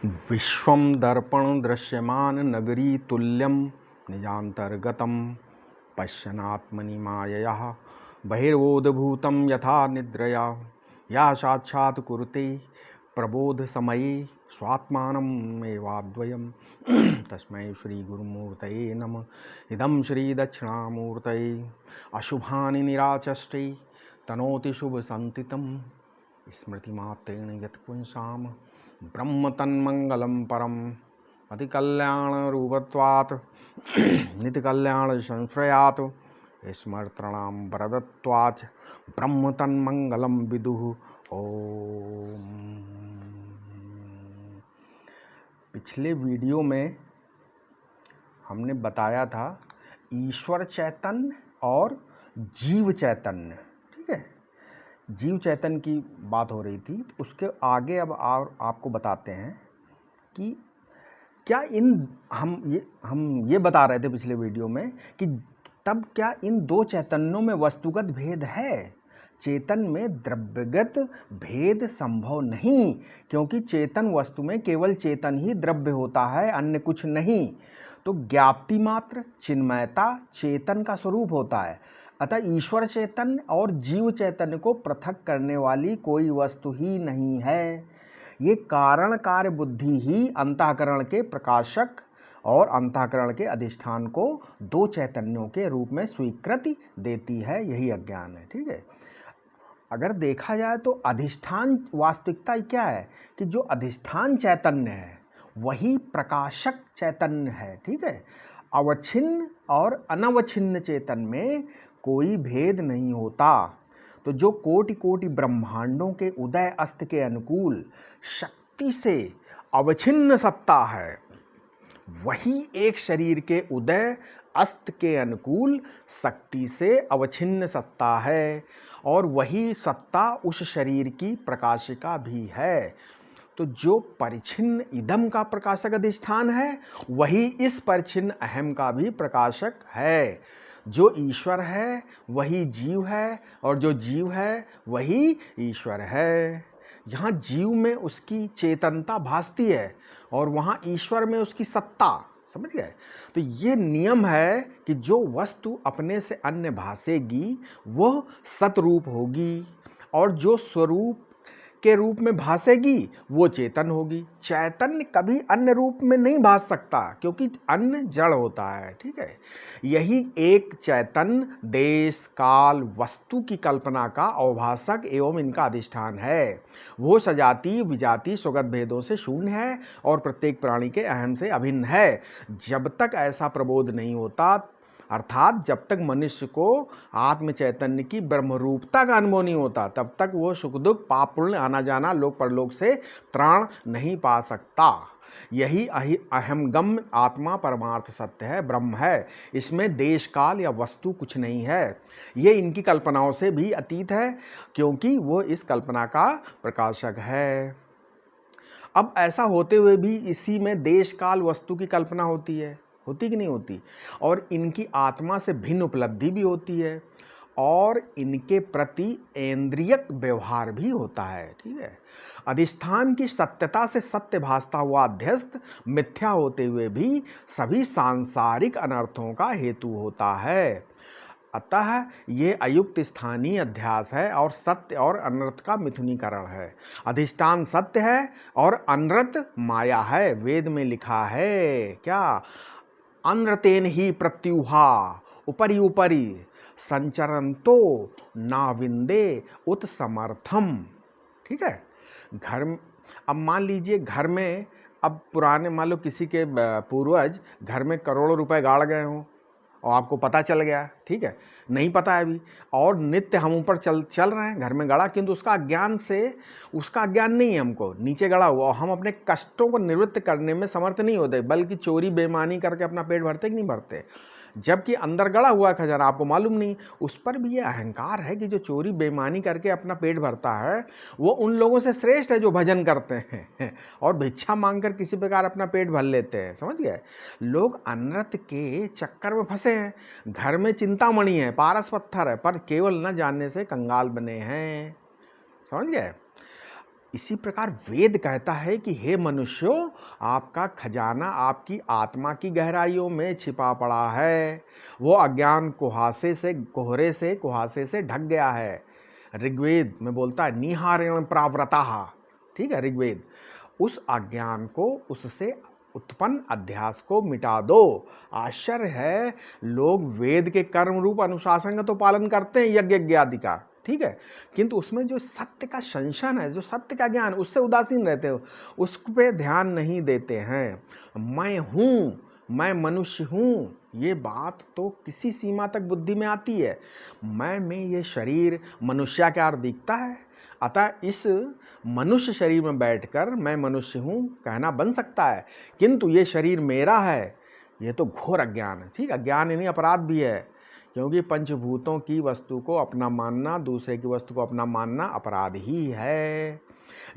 विश्वं दर्पण दृश्यमान नगरी तुल्यं निजान्तर्गतं पश्यन्नात्मनि मायया बहिर्बोधभूतं यथा निद्रया या साक्षात् कुरुते प्रबोधसमये स्वात्मानम् एवाद्वयं तस्मै श्रीगुरुमूर्तये नमः। इदं श्रीदक्षिणामूर्तये अशुभानि निराचष्टे तनोति शुभसन्तितं स्मृतिमात्रेण यत्पुंसाम् ब्रह्म तन्मंगलम परम अतिकल्याणरूपत्वात् नित्यकल्याण संश्रयात् स्मर्तृणां वरदत्वात् ब्रह्म तन्मंगलम विदुः। ओम। पिछले वीडियो में हमने बताया था ईश्वर चैतन्य और जीव चैतन्य, ठीक है। जीव चैतन्य की बात हो रही थी, तो उसके आगे अब आपको बताते हैं कि क्या हम ये बता रहे थे पिछले वीडियो में कि तब क्या इन दो चैतन्यों में वस्तुगत भेद है। चेतन में द्रव्यगत भेद संभव नहीं, क्योंकि चेतन वस्तु में केवल चेतन ही द्रव्य होता है, अन्य कुछ नहीं। तो ज्ञाप्ति मात्र चिन्मयता चेतन का स्वरूप होता है। अतः ईश्वर चैतन्य और जीव चैतन्य को पृथक करने वाली कोई वस्तु ही नहीं है। ये कारण कार्य बुद्धि ही अंतःकरण के प्रकाशक और अंतःकरण के अधिष्ठान को दो चैतन्यों के रूप में स्वीकृति देती है। यही अज्ञान है, ठीक है। अगर देखा जाए तो अधिष्ठान वास्तविकता क्या है कि जो अधिष्ठान चैतन्य है वही प्रकाशक चैतन्य है, ठीक है। अवच्छिन्न और अनवच्छिन्न चेतन में कोई भेद नहीं होता। तो जो कोटि कोटि ब्रह्मांडों के उदय अस्त के अनुकूल शक्ति से अवच्छिन्न सत्ता है, वही एक शरीर के उदय अस्त के अनुकूल शक्ति से अवच्छिन्न सत्ता है, और वही सत्ता उस शरीर की प्रकाशिका भी है। तो जो परिच्छिन्न इदम का प्रकाशक अधिष्ठान है वही इस परिच्छिन्न अहम का भी प्रकाशक है। जो ईश्वर है वही जीव है, और जो जीव है वही ईश्वर है। यहाँ जीव में उसकी चेतनता भासती है और वहाँ ईश्वर में उसकी सत्ता, समझ गए। तो ये नियम है कि जो वस्तु अपने से अन्य भासेगी वह सतरूप होगी, और जो स्वरूप के रूप में भासेगी वो चेतन होगी। चैतन्य कभी अन्य रूप में नहीं भास सकता, क्योंकि अन्य जड़ होता है, ठीक है। यही एक चैतन्य देश काल वस्तु की कल्पना का अवभाषक एवं इनका अधिष्ठान है। वो सजाति विजाति स्वगत भेदों से शून्य है और प्रत्येक प्राणी के अहम से अभिन्न है। जब तक ऐसा प्रबोध नहीं होता, अर्थात जब तक मनुष्य को आत्म चैतन्य की ब्रह्मरूपता का अनुभव नहीं होता, तब तक वो सुख दुख पाप पुण्य आना जाना लोक परलोक से त्राण नहीं पा सकता। यही अहमगम आत्मा परमार्थ सत्य है, ब्रह्म है। इसमें देश काल या वस्तु कुछ नहीं है। ये इनकी कल्पनाओं से भी अतीत है, क्योंकि वो इस कल्पना का प्रकाशक है। अब ऐसा होते हुए भी इसी में देश काल वस्तु की कल्पना होती है, होती कि नहीं होती, और इनकी आत्मा से भिन्न उपलब्धि भी होती है, और इनके प्रति इंद्रियक व्यवहार भी होता है, ठीक है। अधिष्ठान की सत्यता से सत्य भासता हुआ अध्यस्त मिथ्या होते हुए भी सभी सांसारिक अनर्थों का हेतु होता है। अतः ये अयुक्त स्थानीय अध्यास है और सत्य और अनर्थ का मिथुनीकरण है। अधिष्ठान सत्य है और अनर्थ माया है। वेद में लिखा है क्या, अनृतेन ही प्रत्युहा उपरि उपरि संचरंतो ना विंदे उत समर्थम, ठीक है। अब मान लीजिए घर में, अब पुराने मान लो किसी के पूर्वज घर में करोड़ों रुपए गाड़ गए हों और आपको पता चल गया, ठीक है, नहीं पता है अभी, और नित्य हम ऊपर चल रहे हैं, घर में गड़ा, किंतु उसका ज्ञान नहीं है हमको, नीचे गड़ा हुआ, और हम अपने कष्टों को निवृत्त करने में समर्थ नहीं होते, बल्कि चोरी बेईमानी करके अपना पेट भरते कि नहीं भरते। जबकि अंदर गड़ा हुआ खजाना आपको मालूम नहीं। उस पर भी ये अहंकार है कि जो चोरी बेईमानी करके अपना पेट भरता है वो उन लोगों से श्रेष्ठ है जो भजन करते हैं और भिक्षा मांगकर किसी प्रकार अपना पेट भर लेते हैं, समझ गए। लोग अनर्थ के चक्कर में फंसे हैं। घर में चिंतामणि है, पारस पत्थर है, पर केवल न जानने से कंगाल बने हैं, समझ गए। इसी प्रकार वेद कहता है कि हे मनुष्यों, आपका खजाना आपकी आत्मा की गहराइयों में छिपा पड़ा है। वो अज्ञान कुहासे से ढक गया है। ऋग्वेद में बोलता है निहारेण प्रावृताः, ठीक है, ऋग्वेद। उस अज्ञान को, उससे उत्पन्न अध्यास को मिटा दो। आश्चर्य है, लोग वेद के कर्म रूप अनुशासन का तो पालन करते हैं, यज्ञ यज्ञ आदि का, ठीक है, किंतु उसमें जो सत्य का शंशन है, जो सत्य का ज्ञान, उससे उदासीन रहते हो, उस पे ध्यान नहीं देते हैं। मैं हूँ, मैं मनुष्य हूँ, ये बात तो किसी सीमा तक बुद्धि में आती है। मैं में ये शरीर मनुष्याकार दिखता है, अतः इस मनुष्य शरीर में बैठकर मैं मनुष्य हूँ कहना बन सकता है, किंतु ये शरीर मेरा है, ये तो घोर अज्ञान है, ठीक है, अज्ञान यानी अपराध भी है, क्योंकि पंचभूतों की वस्तु को अपना मानना, दूसरे की वस्तु को अपना मानना अपराध ही है।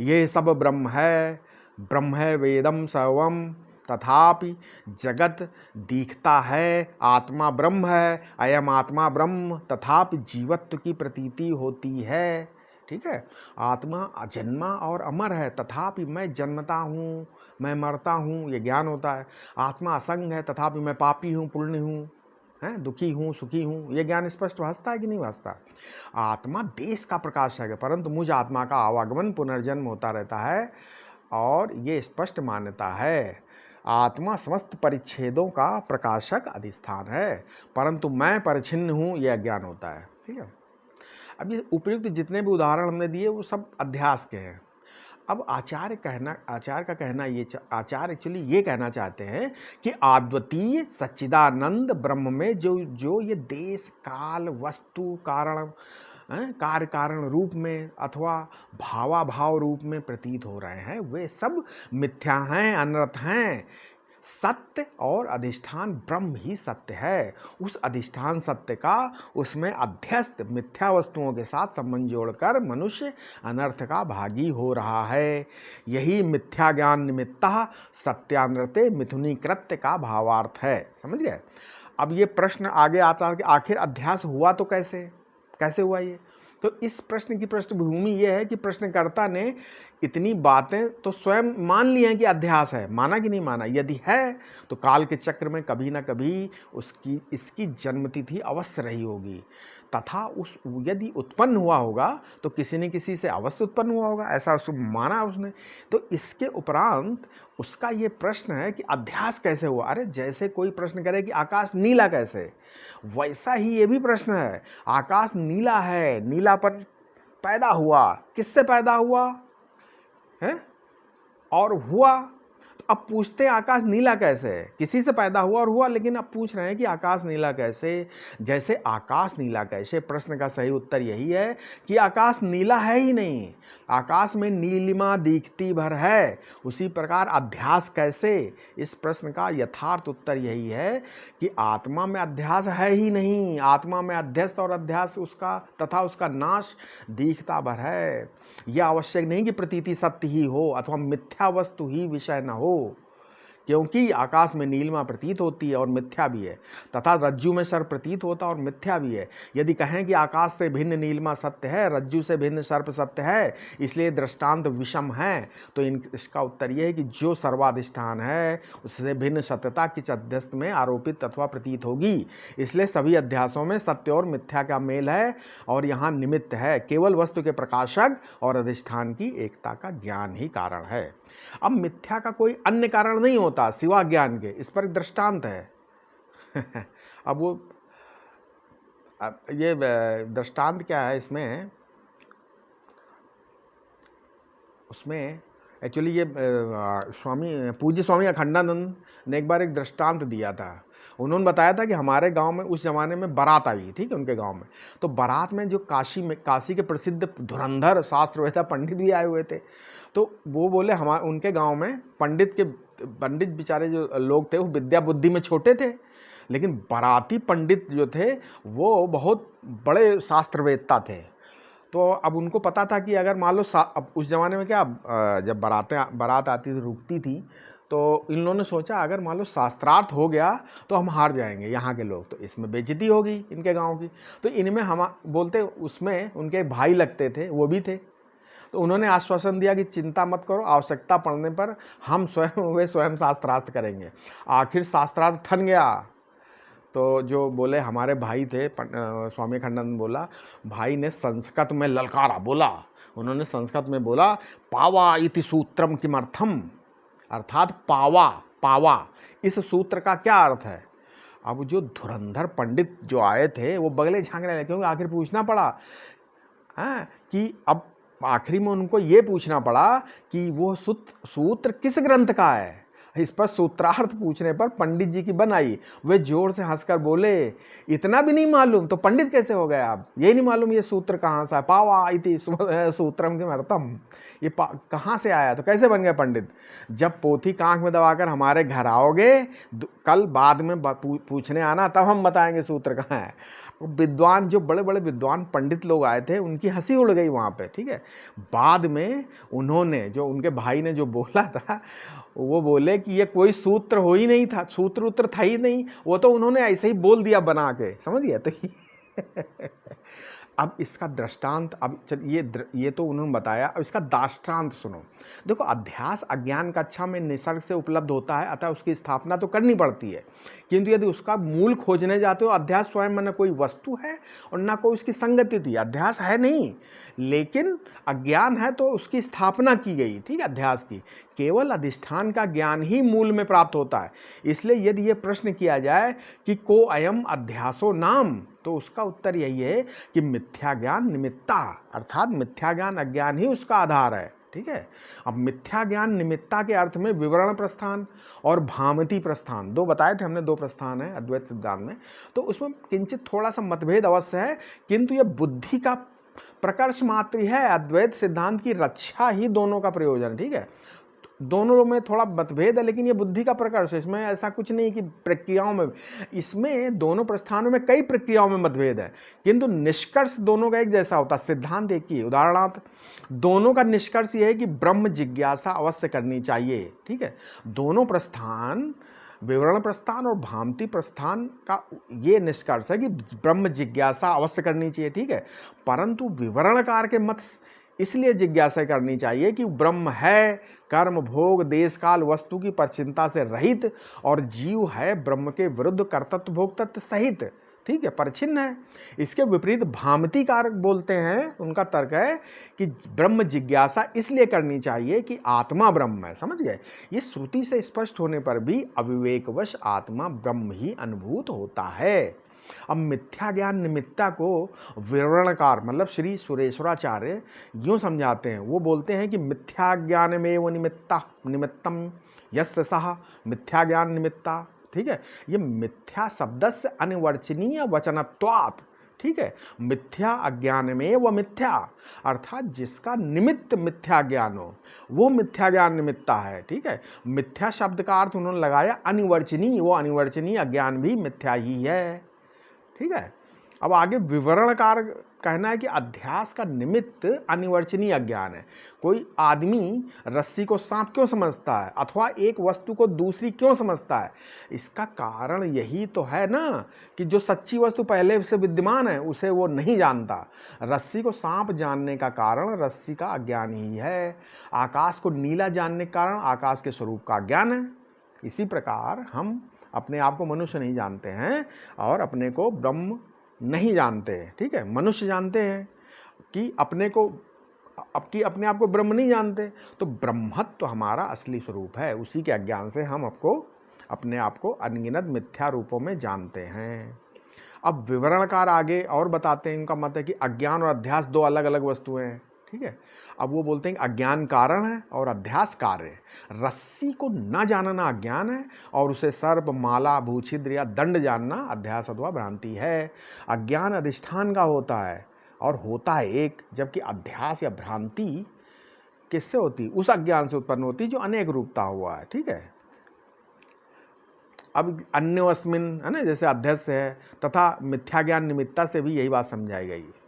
ये सब ब्रह्म है वेदम सर्वम, तथापि जगत दिखता है आत्मा ब्रह्म है, अयम आत्मा ब्रह्म, तथापि जीवत्व की प्रतीति होती है, ठीक है। आत्मा अजन्मा और अमर है, तथापि मैं जन्मता हूँ, मैं मरता हूँ, ये ज्ञान होता है। आत्मा असंग है, तथापि मैं पापी हूँ, पुण्य हूँ, हैं, दुखी हूँ, सुखी हूँ, ये ज्ञान स्पष्ट भासता है कि नहीं भासता। आत्मा देश का प्रकाश है, परंतु मुझ आत्मा का आवागमन पुनर्जन्म होता रहता है, और ये स्पष्ट मान्यता है। आत्मा समस्त परिच्छेदों का प्रकाशक अधिष्ठान है, परंतु मैं परिच्छिन्न हूँ, यह ज्ञान होता है, ठीक है। अब ये उपयुक्त जितने भी उदाहरण हमने दिए वो सब अध्यास के हैं। अब आचार्य का कहना ये, आचार्य एक्चुअली ये कहना चाहते हैं कि अद्वितीय सच्चिदानंद ब्रह्म में जो ये देश काल वस्तु कारण, कार्य कारण रूप में अथवा भावाभाव रूप में प्रतीत हो रहे हैं, वे सब मिथ्या हैं, अनर्थ हैं। सत्य और अधिष्ठान ब्रह्म ही सत्य है। उस अधिष्ठान सत्य का उसमें अध्यस्त मिथ्या वस्तुओं के साथ संबंध जोड़कर मनुष्य अनर्थ का भागी हो रहा है। यही मिथ्या ज्ञान निमित्तः सत्यानृते मिथुनी कृत्य का भावार्थ है। समझ गए। अब ये प्रश्न आगे आता है कि आखिर अध्यास हुआ तो कैसे हुआ ये। तो इस प्रश्न की पृष्ठभूमि ये है कि प्रश्नकर्ता ने इतनी बातें तो स्वयं मान ली हैं कि अध्यास है, माना कि नहीं माना। यदि है तो काल के चक्र में कभी ना कभी इसकी जन्मतिथि अवश्य रही होगी, तथा यदि उत्पन्न हुआ होगा तो किसी न किसी से अवश्य उत्पन्न हुआ होगा, ऐसा माना उसने। तो इसके उपरांत उसका ये प्रश्न है कि अध्यास कैसे हुआ। अरे जैसे कोई प्रश्न करे कि आकाश नीला कैसे, वैसा ही ये भी प्रश्न है। आकाश नीला है, नीला पर पैदा हुआ, किससे पैदा हुआ है और हुआ। तो अब पूछते हैं आकाश नीला कैसे, किसी से पैदा हुआ और हुआ, लेकिन अब पूछ रहे हैं कि आकाश नीला कैसे। जैसे आकाश नीला कैसे, प्रश्न का सही उत्तर यही है कि आकाश नीला है ही नहीं, आकाश में नीलिमा दिखती भर है। उसी प्रकार अध्यास कैसे, इस प्रश्न का यथार्थ उत्तर यही है कि आत्मा में अध्यास है ही नहीं, आत्मा में अध्यस्त और अध्यास उसका तथा उसका नाश दिखता भर है। यह आवश्यक नहीं कि प्रतीति सत्य ही हो अथवा मिथ्या वस्तु ही विषय न हो, क्योंकि आकाश में नीलिमा प्रतीत होती है और मिथ्या भी है, तथा रज्जु में सर्प प्रतीत होता और मिथ्या भी है। यदि कहें कि आकाश से भिन्न नीलिमा सत्य है, रज्जु से भिन्न सर्प सत्य है, इसलिए दृष्टांत विषम है, तो इसका उत्तर यह है कि जो सर्वाधिष्ठान है उससे भिन्न सत्यता किस अध्यस्त में आरोपित अथवा प्रतीत होगी। इसलिए सभी अध्यासों में सत्य और मिथ्या का मेल है, और यहाँ निमित्त है केवल वस्तु के प्रकाशक और अधिष्ठान की एकता का ज्ञान ही कारण है। अब मिथ्या का कोई अन्य कारण नहीं होता सिवा ज्ञान के, इस पर एक दृष्टांत है। अब ये दृष्टांत क्या है इसमें, उसमें एक्चुअली ये पूज्य स्वामी अखंडानंद ने एक बार एक दृष्टांत दिया था। उन्होंने बताया था कि हमारे गांव में उस ज़माने में बारात आई, ठीक है, उनके गांव में। तो बारात में जो काशी के प्रसिद्ध धुरंधर शास्त्रवेत्ता पंडित भी आए हुए थे। तो वो बोले उनके गांव में पंडित बेचारे जो लोग थे वो विद्या बुद्धि में छोटे थे, लेकिन बाराती पंडित जो थे वो बहुत बड़े शास्त्रवेत्ता थे। तो अब उनको पता था कि अगर मान लो अब उस ज़माने में क्या, जब बारात आती थी रुकती थी, तो इन लोगों ने सोचा अगर मान लो शास्त्रार्थ हो गया तो हम हार जाएंगे यहाँ के लोग, तो इसमें बेइज्जती होगी इनके गांव की। तो इनमें हम बोलते उसमें उनके भाई लगते थे, वो भी थे। तो उन्होंने आश्वासन दिया कि चिंता मत करो, आवश्यकता पड़ने पर हम स्वयं वे स्वयं शास्त्रार्थ करेंगे। आखिर शास्त्रार्थ ठन गया। तो जो बोले हमारे भाई थे स्वामी खंडानंद बोला, भाई ने संस्कृत में ललकारा, बोला, उन्होंने संस्कृत में बोला, पावा इति सूत्रम किमर्थम, अर्थात पावा, पावा, इस सूत्र का क्या अर्थ है। अब जो धुरंधर पंडित जो आए थे वो बगले झांकने लगे, क्योंकि आखिर पूछना पड़ा कि अब आखिरी में उनको ये पूछना पड़ा कि वो सूत्र किस ग्रंथ का है। इस पर सूत्रार्थ पूछने पर पंडित जी की बन आई। वे जोर से हंसकर बोले, इतना भी नहीं मालूम तो पंडित कैसे हो गए आप, ये नहीं मालूम ये सूत्र कहाँ से है, पावा इति सूत्रम किमर्थम, ये कहाँ से आया, तो कैसे बन गए पंडित। जब पोथी कांख में दबाकर हमारे घर आओगे कल, बाद में पूछने आना, तब हम बताएंगे सूत्र कहाँ है। विद्वान, जो बड़े बड़े विद्वान पंडित लोग आए थे, उनकी हंसी उड़ गई वहाँ पे, ठीक है। बाद में उन्होंने, जो उनके भाई ने जो बोला था, वो बोले कि ये कोई सूत्र हो ही नहीं था, सूत्र उत्तर था ही नहीं, वो तो उन्होंने ऐसे ही बोल दिया बना के, समझ गया। तो अब इसका दृष्टांत, अब ये तो उन्होंने बताया, अब इसका दाष्टांत सुनो। देखो, अध्यास अज्ञान कक्षा में निसर्ग से उपलब्ध होता है, अतः उसकी स्थापना तो करनी पड़ती है, किंतु यदि उसका मूल खोजने जाते हो, अध्यास स्वयं में न कोई वस्तु है और न कोई उसकी संगति थी, अध्यास है नहीं, लेकिन अज्ञान है तो उसकी स्थापना की गई, ठीक है, अध्यास की। केवल अधिष्ठान का ज्ञान ही मूल में प्राप्त होता है। इसलिए यदि ये प्रश्न किया जाए कि को अयम अध्यासो नाम, तो उसका उत्तर यही है कि मिथ्या ज्ञान निमित्ता, अर्थात मिथ्या ज्ञान अज्ञान ही उसका आधार है, ठीक है। अब मिथ्या ज्ञान निमित्ता के अर्थ में विवरण प्रस्थान और भामती प्रस्थान, दो बताए थे हमने, दो प्रस्थान है अद्वैत सिद्धांत में, तो उसमें किंचित थोड़ा सा मतभेद अवश्य है, किंतु यह बुद्धि का प्रकर्ष मात्र है। अद्वैत सिद्धांत की रक्षा ही दोनों का प्रयोजन, ठीक है। दोनों में थोड़ा मतभेद है, लेकिन ये बुद्धि का प्रकर्ष है, इसमें ऐसा कुछ नहीं कि प्रक्रियाओं में, इसमें दोनों प्रस्थानों में कई प्रक्रियाओं में मतभेद है, किंतु निष्कर्ष दोनों का एक जैसा होता है। सिद्धांत एक ही, उदाहरणार्थ दोनों का निष्कर्ष ये है कि ब्रह्म जिज्ञासा अवश्य करनी चाहिए, ठीक है। दोनों प्रस्थान, विवरण प्रस्थान और भामती प्रस्थान का ये निष्कर्ष है कि ब्रह्म जिज्ञासा अवश्य करनी चाहिए, ठीक है। परंतु विवरणकार के मत इसलिए जिज्ञासा करनी चाहिए कि ब्रह्म है कर्म भोग देश काल वस्तु की परचिंता से रहित, और जीव है ब्रह्म के विरुद्ध कर्तृत्व भोक्तत्व सहित, ठीक है, परछिन्न है। इसके विपरीत भामती कारक बोलते हैं, उनका तर्क है कि ब्रह्म जिज्ञासा इसलिए करनी चाहिए कि आत्मा ब्रह्म है, समझ गए। ये श्रुति से स्पष्ट होने पर भी अविवेकवश आत्मा ब्रह्म ही अनुभूत होता है। अब मिथ्या ज्ञान निमित्ता को विवरणकार मतलब श्री सुरेश्वराचार्य यूँ समझाते हैं, वो बोलते हैं कि मिथ्या ज्ञान में वो निमित्तम यस्य सह मिथ्या ज्ञान निमित्ता, ठीक है। ये मिथ्या शब्द से अनिवर्चनीय वचनत्वात्, ठीक है। मिथ्या अज्ञान में वो मिथ्या, अर्थात जिसका निमित्त मिथ्या ज्ञान हो वो मिथ्या ज्ञान निमित्ता है, ठीक है। मिथ्या शब्द का अर्थ उन्होंने लगाया अनिवर्चनीय, वो अनिवर्चनीय अज्ञान भी मिथ्या ही है, ठीक है। अब आगे विवरणकार कहना है कि अध्यास का निमित्त अनिवर्चनीय अज्ञान है। कोई आदमी रस्सी को सांप क्यों समझता है अथवा एक वस्तु को दूसरी क्यों समझता है, इसका कारण यही तो है ना कि जो सच्ची वस्तु पहले से विद्यमान है उसे वो नहीं जानता। रस्सी को सांप जानने का कारण रस्सी का अज्ञान ही है। आकाश को नीला जानने के कारण आकाश के स्वरूप का अज्ञान है। इसी प्रकार हम अपने आप को मनुष्य नहीं जानते हैं और अपने को ब्रह्म नहीं जानते हैं, ठीक है। मनुष्य जानते हैं कि अपने अपने आप को ब्रह्म नहीं जानते, तो ब्रह्मत्व तो हमारा असली स्वरूप है। उसी के अज्ञान से हम अपने आप को अनगिनत मिथ्या रूपों में जानते हैं। अब विवरणकार आगे और बताते हैं, इनका मत है कि अज्ञान और अध्यास दो अलग अलग वस्तुएं हैं, ठीक है। अब वो बोलते हैं कि अज्ञान कारण है और अध्यास कार्य है। रस्सी को न जानना अज्ञान है और उसे सर्प माला भूछिद्र या दंड जानना अध्यास अथवा भ्रांति है। अज्ञान अधिष्ठान का होता है और होता है एक, जबकि अध्यास या भ्रांति किससे होती, उस अज्ञान से उत्पन्न होती जो अनेक रूपता हुआ है, ठीक है। अब अन्योस्मिन है ना, जैसे अध्यक्ष है तथा मिथ्या ज्ञान निमित्ता से भी यही बात समझाई गई है।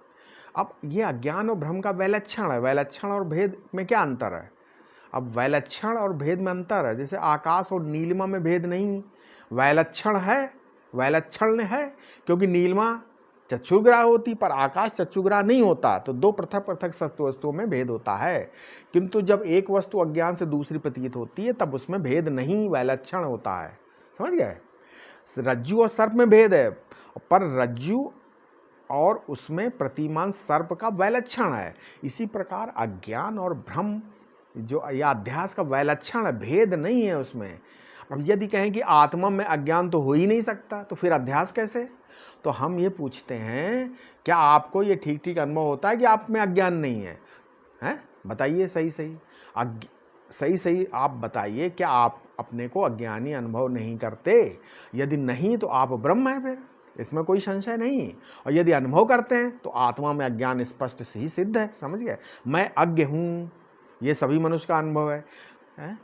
अब ये अज्ञान और भ्रम का वैलक्षण है। वैलक्षण और भेद में क्या अंतर है? अब वैलक्षण और भेद में अंतर है। जैसे आकाश और नीलिमा में भेद नहीं, वैलक्षण है, वैलक्षण है, क्योंकि नीलिमा चक्षुग्राह होती पर आकाश चक्षुग्राह नहीं होता, तो दो पृथक पृथक सत्य वस्तुओं में भेद होता है। किंतु जब एक वस्तु अज्ञान से दूसरी प्रतीत होती है तब उसमें भेद नहीं, वैलक्षण होता है। समझ गए? रज्जु और सर्प में भेद है, पर रज्जु और उसमें प्रतिमान सर्प का वैलक्षण है। इसी प्रकार अज्ञान और भ्रम जो या अध्यास का वैलक्षण है, भेद नहीं है उसमें। अब यदि कहें कि आत्मा में अज्ञान तो हो ही नहीं सकता, तो फिर अध्यास कैसे? तो हम ये पूछते हैं, क्या आपको ये ठीक ठीक अनुभव होता है कि आप में अज्ञान नहीं है? हैं? बताइए सही सही, सही सही आप बताइए, क्या आप अपने को अज्ञानी अनुभव नहीं करते? यदि नहीं तो आप ब्रह्म हैं, फिर इसमें कोई संशय नहीं। और यदि अनुभव करते हैं तो आत्मा में अज्ञान स्पष्ट से ही सिद्ध है। समझ गए? मैं अज्ञ हूँ, ये सभी मनुष्य का अनुभव है।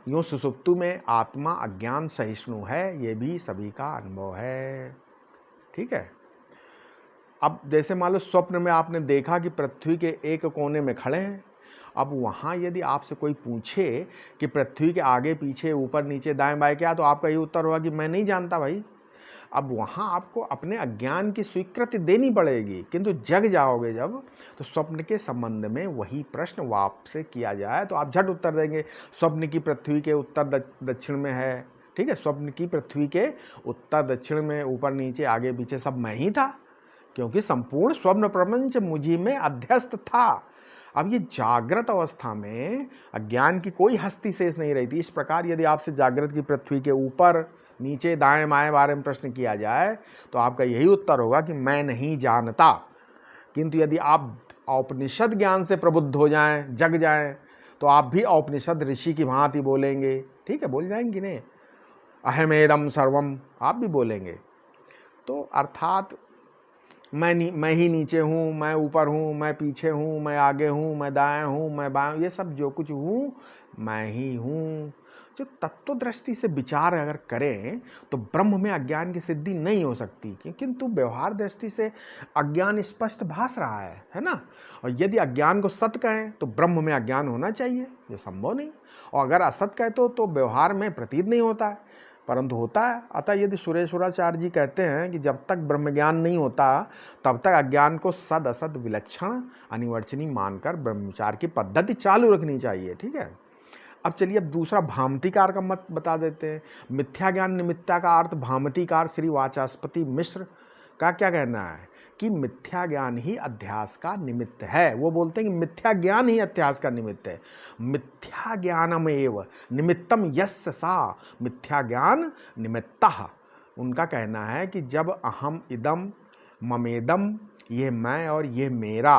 यूँ सुसुप्तु में आत्मा अज्ञान सहिष्णु है, ये भी सभी का अनुभव है। ठीक है। अब जैसे मान लो स्वप्न में आपने देखा कि पृथ्वी के एक कोने में खड़े हैं। अब वहाँ यदि आपसे कोई पूछे कि पृथ्वी के आगे पीछे ऊपर नीचे दाएं बाएं क्या, तो आपका ये उत्तर होगा कि मैं नहीं जानता भाई। अब वहाँ आपको अपने अज्ञान की स्वीकृति देनी पड़ेगी, किंतु जग जाओगे जब, तो स्वप्न के संबंध में वही प्रश्न आपसे किया जाए तो आप झट उत्तर देंगे, स्वप्न की पृथ्वी के उत्तर दक्षिण में है। ठीक है, स्वप्न की पृथ्वी के उत्तर दक्षिण में, ऊपर नीचे आगे पीछे सब मैं ही था, क्योंकि संपूर्ण स्वप्न प्रपंच मुझी में अध्यस्त था। अब ये जागृत अवस्था में अज्ञान की कोई हस्ती शेष नहीं रहती। इस प्रकार यदि आपसे जागृत की पृथ्वी के ऊपर नीचे दाएं बाएं बारे में प्रश्न किया जाए तो आपका यही उत्तर होगा कि मैं नहीं जानता। किंतु यदि आप औपनिषद ज्ञान से प्रबुद्ध हो जाएं, जग जाएं, तो आप भी औपनिषद ऋषि की भांति बोलेंगे। ठीक है, बोल जाएंगे नहीं, अहमेदम सर्वम आप भी बोलेंगे। तो अर्थात मैं ही नीचे हूँ, मैं ऊपर हूँ, मैं पीछे हूँ, मैं आगे हूँ, मैं दाएं हूँ, मैं बाएं, ये सब जो कुछ हूँ मैं ही हूँ। जो तत्व दृष्टि से विचार अगर करें तो ब्रह्म में अज्ञान की सिद्धि नहीं हो सकती, किंतु व्यवहार दृष्टि से अज्ञान स्पष्ट भास रहा है ना। और यदि अज्ञान को सत्य कहें तो ब्रह्म में अज्ञान होना चाहिए, जो संभव नहीं। और अगर असत कहे तो व्यवहार में प्रतीत नहीं होता है, परंतु होता है। अतः यदि सुरेश्वराचार्य जी कहते हैं कि जब तक ब्रह्मज्ञान नहीं होता तब तक अज्ञान को सद असद विलक्षण अनिवर्चनीय मानकर ब्रह्मविचार की पद्धति चालू रखनी चाहिए। ठीक है। अब चलिए, अब दूसरा भामतिकार का मत बता देते हैं। मिथ्या ज्ञान निमित्ता का अर्थ भामतिकार श्री वाचस्पति मिश्र का क्या कहना है कि मिथ्या ज्ञान ही अध्यास का निमित्त है। वो बोलते हैं कि मिथ्या ज्ञान ही अध्यास का निमित्त है। मिथ्या ज्ञानमेव निमित्तम यस्य सा मिथ्या ज्ञान निमित्तः। उनका कहना है कि जब अहम इदम ममेदम, ये मैं और ये मेरा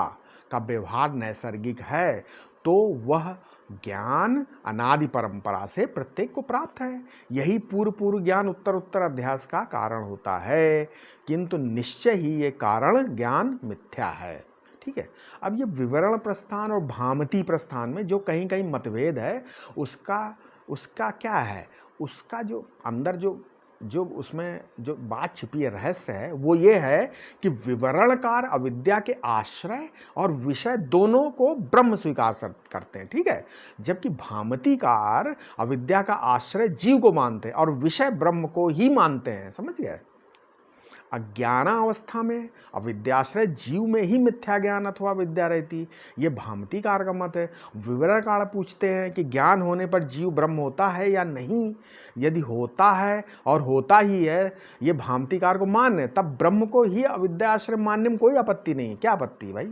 का व्यवहार नैसर्गिक है तो वह ज्ञान अनादि परंपरा से प्रत्येक को प्राप्त है। यही पूर्व ज्ञान उत्तर उत्तर अध्यास का कारण होता है, किंतु निश्चय ही ये कारण ज्ञान मिथ्या है। ठीक है। अब ये विवरण प्रस्थान और भामती प्रस्थान में जो कहीं कहीं मतभेद है, उसका क्या है, उसका जो अंदर जो उसमें जो बात छिपी है, रहस्य है, वो ये है कि विवरणकार अविद्या के आश्रय और विषय दोनों को ब्रह्म स्वीकार करते हैं। ठीक है। जबकि भामतीकार अविद्या का आश्रय जीव को मानते हैं और विषय ब्रह्म को ही मानते हैं। समझ गए? अज्ञानावस्था में अविद्याश्रय जीव में ही मिथ्या ज्ञान अथवा विद्या रहती, ये भामतीकार का मत है। विवरणकार पूछते हैं कि ज्ञान होने पर जीव ब्रह्म होता है या नहीं। यदि होता है और होता ही है, ये भामतीकार को मान्य, तब ब्रह्म को ही अविद्याश्रय मानने में कोई आपत्ति नहीं। क्या आपत्ति भाई?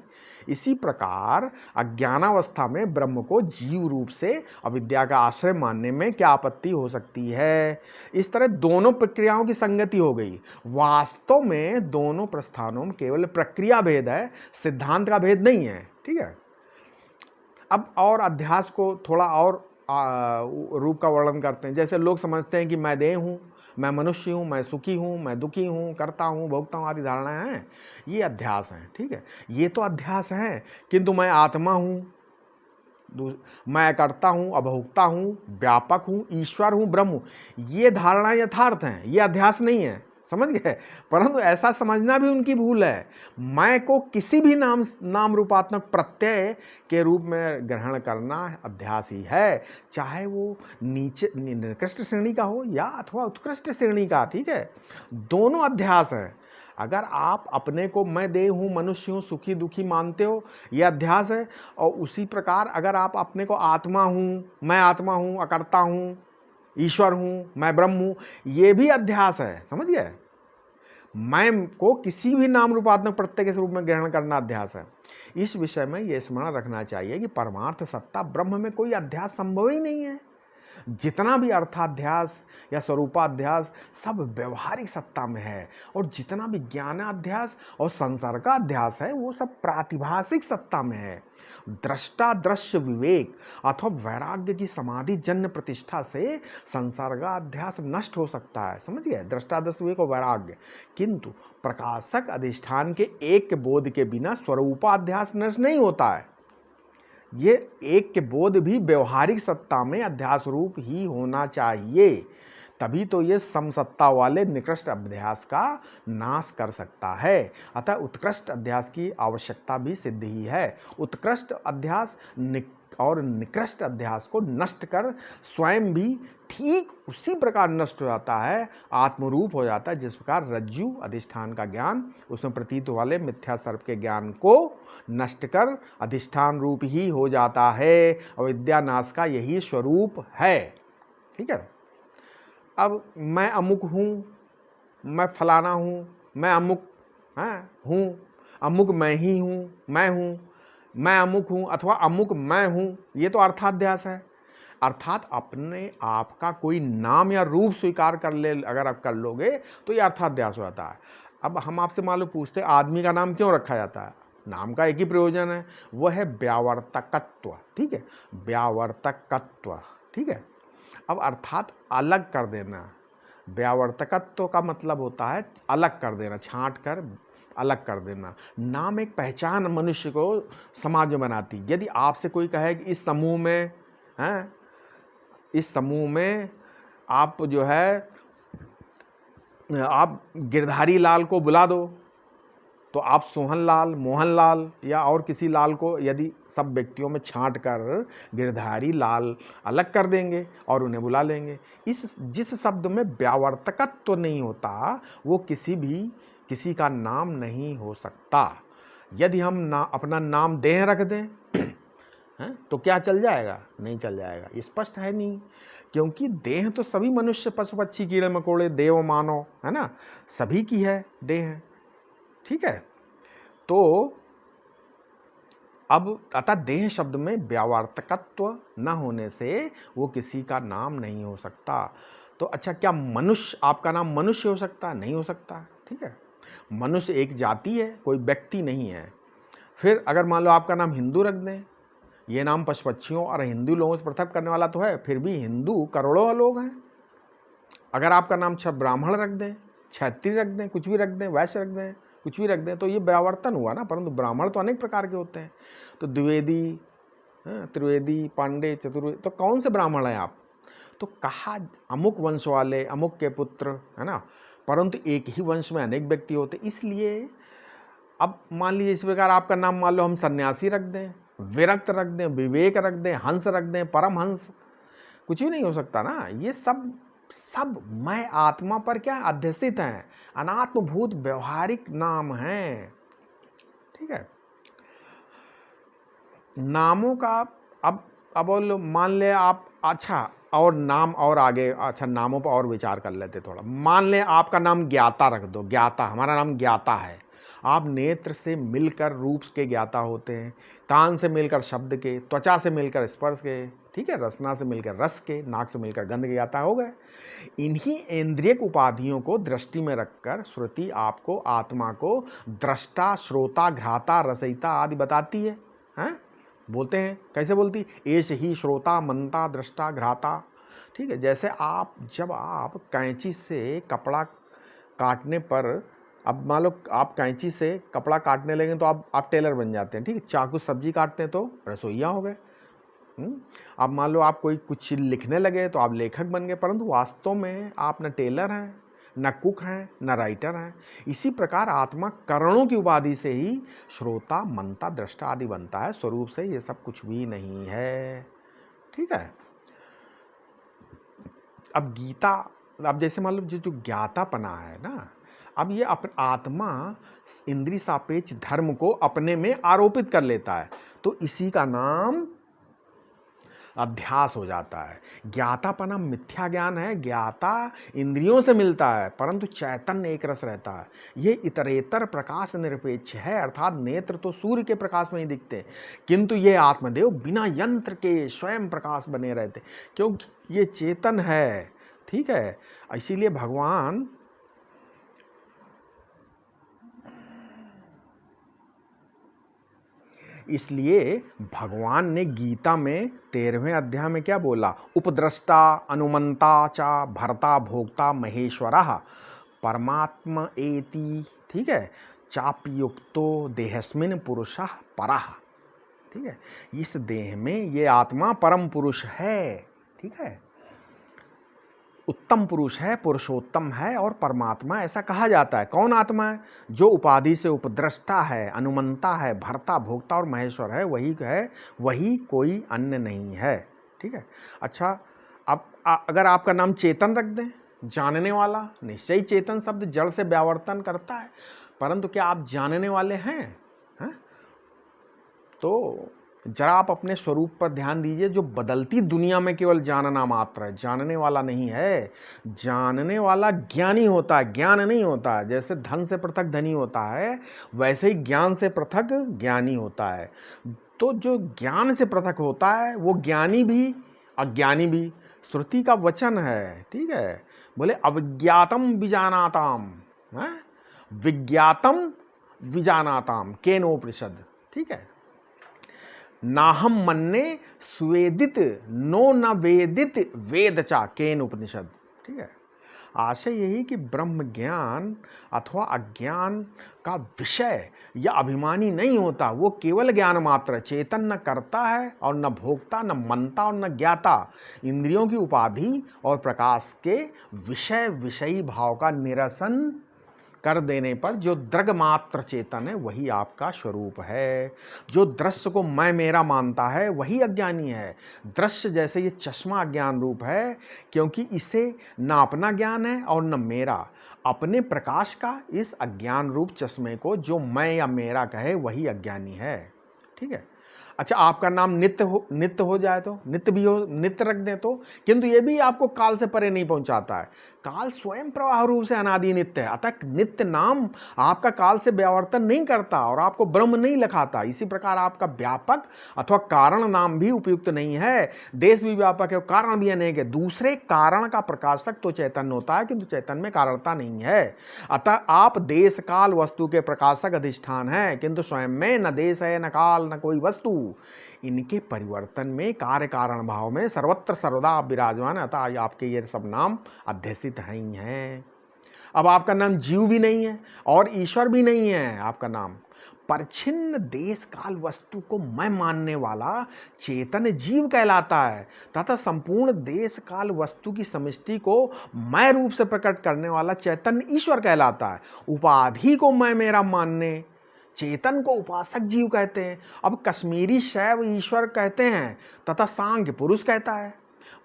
इसी प्रकार अज्ञानावस्था में ब्रह्म को जीव रूप से अविद्या का आश्रय मानने में क्या आपत्ति हो सकती है? इस तरह दोनों प्रक्रियाओं की संगति हो गई। वास्तव में दोनों प्रस्थानों में केवल प्रक्रिया भेद है, सिद्धांत का भेद नहीं है। ठीक है। अब और अध्यास को थोड़ा और रूप का वर्णन करते हैं। जैसे लोग समझते हैं कि मैं देह हूँ, मैं मनुष्य हूँ, मैं सुखी हूँ, मैं दुखी हूँ, करता हूँ, भोगता हूँ, आदि धारणाएं हैं, ये अध्यास हैं। ठीक है, ये तो अध्यास हैं, किंतु मैं आत्मा हूँ, मैं करता हूँ, अभोक्ता हूँ, व्यापक हूँ, ईश्वर हूँ, ब्रह्म हूँ, ये धारणा यथार्थ हैं, ये अध्यास नहीं है। समझ गए? परंतु ऐसा समझना भी उनकी भूल है। मैं को किसी भी नाम रूपात्मक प्रत्यय के रूप में ग्रहण करना अध्यास ही है, चाहे वो नीचे निकृष्ट श्रेणी का हो या अथवा उत्कृष्ट श्रेणी का। ठीक है, दोनों अध्यास है। अगर आप अपने को मैं देह हूँ, मनुष्य हूँ, सुखी दुखी मानते हो, यह अध्यास है। और उसी प्रकार अगर आप अपने को आत्मा हूँ, मैं आत्मा हूँ, अकर्ता हूँ, ईश्वर हूँ, मैं ब्रह्म हूँ, ये भी अध्यास है। समझ गए? मैं को किसी भी नाम रूपात्मक प्रत्यय के रूप में ग्रहण करना अध्यास है। इस विषय में यह स्मरण रखना चाहिए कि परमार्थ सत्ता ब्रह्म में कोई अध्यास संभव ही नहीं है। जितना भी अर्थाध्यास या स्वरूपाध्यास सब व्यवहारिक सत्ता में है, और जितना भी ज्ञानाध्यास और संसार का अध्यास है वो सब प्रातिभासिक सत्ता में है। दृष्टा दृश्य विवेक अथवा वैराग्य की समाधि जन्य प्रतिष्ठा से संसार का अध्यास नष्ट हो सकता है। समझ गए? दृष्टा दृश्य विवेक और वैराग्य। किंतु प्रकाशक अधिष्ठान के एक के बोध के बिना स्वरूपाध्यास नष्ट नहीं होता है। ये एक के बोध भी व्यवहारिक सत्ता में अध्यास रूप ही होना चाहिए, तभी तो ये समसत्ता वाले निकृष्ट अध्यास का नाश कर सकता है। अतः उत्कृष्ट अध्यास की आवश्यकता भी सिद्ध ही है। उत्कृष्ट अध्यास और निकृष्ट अध्यास को नष्ट कर स्वयं भी ठीक उसी प्रकार नष्ट हो जाता है, आत्मरूप हो जाता है, जिस प्रकार रज्जु अधिष्ठान का ज्ञान उसमें प्रतीत वाले मिथ्या सर्प के ज्ञान को नष्ट कर अधिष्ठान रूप ही हो जाता है। अविद्या नाश का यही स्वरूप है। ठीक है? अब मैं अमुक हूँ, मैं फलाना हूँ, मैं अमुक हूँ, अमुक मैं ही हूँ, मैं अमुक हूँ अथवा अमुक मैं हूँ, ये तो अर्थाध्यास है। अर्थात अपने आप का कोई नाम या रूप स्वीकार कर ले, अगर आप कर लोगे तो ये अर्थाध्यास हो जाता है। अब हम आपसे मान लो पूछते हैं आदमी का नाम क्यों रखा जाता है? नाम का एक ही प्रयोजन है, वह है व्यावर्तकत्व। ठीक है? व्यावर्तकत्व। ठीक है? अब अर्थात अलग कर देना। व्यावर्तकत्व का मतलब होता है अलग कर देना, छांट कर अलग कर देना। नाम एक पहचान मनुष्य को समाज में बनाती। यदि आपसे कोई कहे कि इस समूह में इस समूह में आप जो है आप गिरधारी लाल को बुला दो, तो आप सोहन लाल, मोहन लाल या और किसी लाल को यदि सब व्यक्तियों में छांट कर गिरधारी लाल अलग कर देंगे और उन्हें बुला लेंगे। जिस शब्द में व्यावर्तकत्व तो नहीं होता वो किसी का नाम नहीं हो सकता। यदि हम अपना नाम देह रख दें तो क्या चल जाएगा? नहीं चल जाएगा। स्पष्ट है नहीं, क्योंकि देह तो सभी मनुष्य, पशु पक्षी, कीड़े मकोड़े, देव मानव, है ना, सभी की है देह। ठीक है? तो अब अतः देह शब्द में व्यावर्तकत्व न होने से वो किसी का नाम नहीं हो सकता। तो अच्छा, क्या मनुष्य, आपका नाम मनुष्य हो सकता है? नहीं हो सकता। ठीक है? मनुष्य एक जाति है, कोई व्यक्ति नहीं है। फिर अगर मान लो आपका नाम हिंदू रख दें, ये नाम पशु पक्षियों और हिंदू लोगों से पृथक करने वाला तो है, फिर भी हिंदू करोड़ों लोग हैं। अगर आपका नाम ब्राह्मण रख दें, क्षत्रिय रख दें, कुछ भी रख दें, वैश्य रख दें, कुछ भी रख दें, तो ये व्यावर्तन हुआ ना। परंतु ब्राह्मण तो अनेक प्रकार के होते हैं। तो द्विवेदी, त्रिवेदी, पांडे, चतुर्वेदी, तो कौन से ब्राह्मण हैं आप? तो कहा अमुक वंश वाले, अमुक के पुत्र, है ना। परंतु एक ही वंश में अनेक व्यक्ति होते, इसलिए अब मान लीजिए इस प्रकार आपका नाम मान लो हम सन्यासी रख दें, विरक्त रख दें, विवेक रख दें, हंस रख दें, परमहंस, कुछ भी नहीं हो सकता ना। ये सब मैं आत्मा पर क्या अध्यसित हैं, अनात्मभूत व्यवहारिक नाम हैं। ठीक है? नामों का अब मान ले आप, अच्छा, और नाम और आगे, अच्छा नामों पर और विचार कर लेते थोड़ा। मान ले आपका नाम ज्ञाता रख दो। ज्ञाता, हमारा नाम ज्ञाता है। आप नेत्र से मिलकर रूप के ज्ञाता होते हैं, कान से मिलकर शब्द के, त्वचा से मिलकर स्पर्श के, ठीक है, रसना से मिलकर रस के, नाक से मिलकर गंध के ज्ञाता हो गए। इन्हीं इंद्रियक उपाधियों को दृष्टि में रखकर श्रुति आपको, आत्मा को दृष्टा, श्रोता, घ्राता, रसयिता आदि बताती है। हैं? बोलते हैं, कैसे बोलती? एष ही श्रोता, मंता, दृष्टा, घ्राता। ठीक है? जैसे जब आप कैंची से कपड़ा काटने पर, अब मान लो आप कैंची से कपड़ा काटने लगे तो आप टेलर बन जाते हैं। ठीक है? चाकू सब्जी काटते हैं तो रसोइया हो गए। अब मान लो आप कोई कुछ लिखने लगे तो आप लेखक बन गए। परंतु वास्तव में आप न टेलर हैं, न कुक हैं, न राइटर हैं। इसी प्रकार आत्मा करणों की उपाधि से ही श्रोता, मनता, दृष्टा आदि बनता है। स्वरूप से ये सब कुछ भी नहीं है। ठीक है? अब गीता, अब जैसे मान लो जो ज्ञातापना है ना, अब ये आत्मा इंद्रिय सापेक्ष धर्म को अपने में आरोपित कर लेता है, तो इसी का नाम अध्यास हो जाता है। ज्ञातापना मिथ्या ज्ञान है, ज्ञाता इंद्रियों से मिलता है परंतु चैतन्य एक रस रहता है। ये इतरेतर प्रकाश निरपेक्ष है, अर्थात नेत्र तो सूर्य के प्रकाश में ही दिखते, किंतु ये आत्मदेव बिना यंत्र के स्वयं प्रकाश बने रहते, क्योंकि ये चेतन है। ठीक है, इसीलिए भगवान ने गीता में 13वें अध्याय में क्या बोला? उपद्रष्टा अनुमंता चा भर्ता भोक्ता महेश्वरः परमात्मा एति, ठीक है, चापयुक्तो देहस्मिन् पुरुषः परः। ठीक है, इस देह में ये आत्मा परम पुरुष है। ठीक है, उत्तम पुरुष है, पुरुषोत्तम है और परमात्मा ऐसा कहा जाता है। कौन आत्मा है? जो उपाधि से उपद्रष्टा है, अनुमंता है, भर्ता भोक्ता और महेश्वर है, वही है, वही, कोई अन्य नहीं है। ठीक है, अच्छा, अब अगर आपका नाम चेतन रख दें, जानने वाला, निश्चय चेतन शब्द जड़ से व्यावर्तन करता है, परंतु क्या आप जानने वाले हैं? तो जरा आप अपने स्वरूप पर ध्यान दीजिए। जो बदलती दुनिया में केवल जानना मात्र है, जानने वाला नहीं है। जानने वाला ज्ञानी होता है, ज्ञान नहीं होता है। जैसे धन से पृथक धनी होता है, वैसे ही ज्ञान से पृथक ज्ञानी होता है। तो जो ज्ञान से पृथक होता है वो ज्ञानी भी अज्ञानी भी। श्रुति का वचन है, ठीक है, बोले अविज्ञातम विजानाताम, विज्ञातम विजानाताम केनोपनिषद। ठीक है, नाहम मन्ने स्वेदित नो न वेदित वेदचा केन उपनिषद। ठीक है, आशय यही कि ब्रह्म ज्ञान अथवा अज्ञान का विषय या अभिमानी नहीं होता, वो केवल ज्ञान मात्र। चेतन न करता है और न भोक्ता, न मनता और न ज्ञाता। इंद्रियों की उपाधि और प्रकाश के विषय विषयी भाव का निरसन कर देने पर जो दृग मात्र चेतन है वही आपका स्वरूप है। जो दृश्य को मैं मेरा मानता है वही अज्ञानी है। दृश्य जैसे ये चश्मा अज्ञान रूप है, क्योंकि इसे ना अपना ज्ञान है और न मेरा। अपने प्रकाश का इस अज्ञान रूप चश्मे को जो मैं या मेरा कहे वही अज्ञानी है। ठीक है, अच्छा, आपका नाम नित्य हो जाए तो नित्य भी हो, नित्य रख दें तो, किंतु ये भी आपको काल से परे नहीं पहुंचाता है। काल स्वयं प्रवाह रूप से अनादि नित्य है, अतः नित्य नाम आपका काल से व्यावर्तन नहीं करता और आपको ब्रह्म नहीं लिखाता। इसी प्रकार आपका व्यापक अथवा कारण नाम भी उपयुक्त नहीं है। देश भी व्यापक है, कारण भी अनेक है। दूसरे कारण का प्रकाशक तो चैतन्य होता है, किंतु चैतन्य में कारणता नहीं है। अतः आप देश काल वस्तु के प्रकाशक अधिष्ठान हैं, किंतु स्वयं में न देश है, न काल, न कोई वस्तु। इनके परिवर्तन में कार्य कारण भाव में सर्वत्र सर्वदा आप विराजमान, अतः आपके ये सब नाम अध्यसित ही हैं। अब आपका नाम जीव भी नहीं है और ईश्वर भी नहीं है। आपका नाम परिच्छिन्न देश काल वस्तु को मैं मानने वाला चेतन जीव कहलाता है, तथा संपूर्ण देश काल वस्तु की समष्टि को मैं रूप से प्रकट करने वाला चैतन्य ईश्वर कहलाता है। उपाधि को मैं मेरा मानने चेतन को उपासक जीव कहते हैं। अब कश्मीरी शैव ईश्वर कहते हैं तथा सांख्य पुरुष कहता है।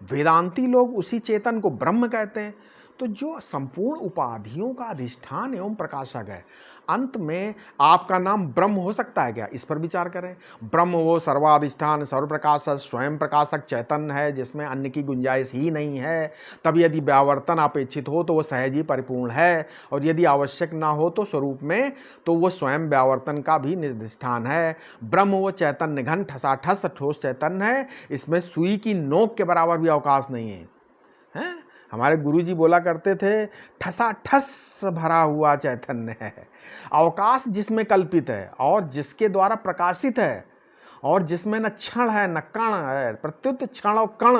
वेदांती लोग उसी चेतन को ब्रह्म कहते हैं। तो जो संपूर्ण उपाधियों का अधिष्ठान एवं प्रकाशक है, अंत में आपका नाम ब्रह्म हो सकता है क्या? इस पर विचार करें। ब्रह्म वो सर्वाधिष्ठान सर्वप्रकाशक स्वयं प्रकाशक चैतन्य है, जिसमें अन्य की गुंजाइश ही नहीं है। तब यदि व्यावर्तन अपेक्षित हो तो वो सहज ही परिपूर्ण है, और यदि आवश्यक ना हो तो स्वरूप में तो वो स्वयं व्यावर्तन का भी निर्धिष्ठान है। ब्रह्म वो चैतन्य घन ठसाठस ठोस चैतन्य है, इसमें सुई की नोक के बराबर भी अवकाश नहीं है। हमारे गुरुजी बोला करते थे, ठसाठस भरा हुआ चैतन्य है। अवकाश जिसमें कल्पित है और जिसके द्वारा प्रकाशित है और जिसमें न क्षण है न कण है, प्रत्युत क्षण और कण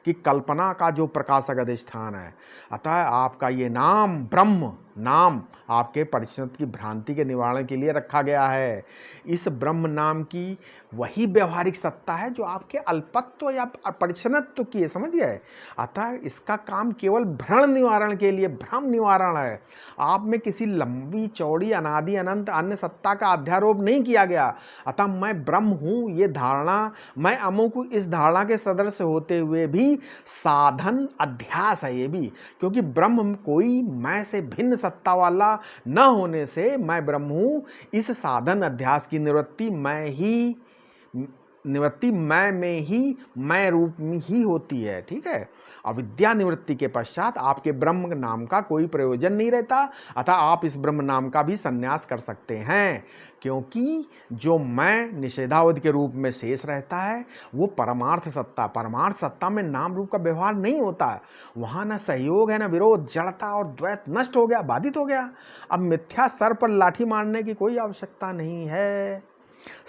की कल्पना का जो प्रकाशक अधिष्ठान है। अतः आपका ये नाम ब्रह्म नाम आपके परिचित की भ्रांति के निवारण के लिए रखा गया है। इस ब्रह्म नाम की वही व्यवहारिक सत्ता है जो आपके अल्पत्व या परिच्छनत्व की है, समझिए। अतः इसका काम केवल भ्रम निवारण के लिए, भ्रम निवारण है। आप में किसी लंबी चौड़ी अनादि अनंत अन्य सत्ता का अध्यारोप नहीं किया गया। अतः मैं ब्रह्म हूँ ये धारणा, मैं अमुक इस धारणा के सदृश होते हुए भी साधन अध्यास है ये भी, क्योंकि ब्रह्म कोई मैं से भिन्न सत्ता वाला न होने से मैं ब्रह्म हूं, इस साधन अध्यास की निवृत्ति मैं में ही मैं रूप में ही होती है। ठीक है, अविद्या निवृत्ति के पश्चात आपके ब्रह्म नाम का कोई प्रयोजन नहीं रहता, अतः आप इस ब्रह्म नाम का भी संन्यास कर सकते हैं, क्योंकि जो मैं निषेधावधि के रूप में शेष रहता है वो परमार्थ सत्ता में नाम रूप का व्यवहार नहीं होता है, वहां ना सहयोग है ना विरोध, जड़ता और द्वैत नष्ट हो गया, बाधित हो गया। अब मिथ्या सर पर लाठी मारने की कोई आवश्यकता नहीं है।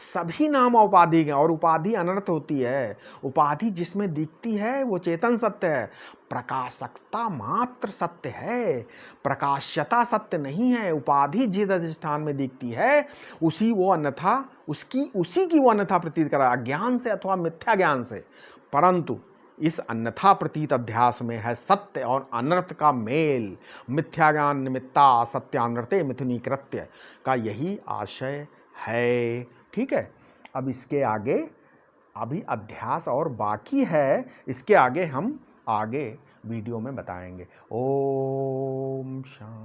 सभी नाम उपाधि हैं और उपाधि अनर्थ होती है। उपाधि जिसमें दिखती है वो चेतन सत्य है, प्रकाशकता मात्र सत्य है, प्रकाश्यता सत्य नहीं है। उपाधि जिस अधिष्ठान में दिखती है उसी की वो अन्यथा प्रतीत करा, अज्ञान से अथवा मिथ्या ज्ञान से। परंतु इस अन्यथा प्रतीत अध्यास में है सत्य और अनर्थ का मेल। मिथ्या ज्ञान निमित्ता सत्यानर्थे मिथुनी कृत्य का यही आशय है। ठीक है, अब इसके आगे अभी अध्यास और बाकी है, इसके आगे हम आगे वीडियो में बताएंगे। ओम शांति।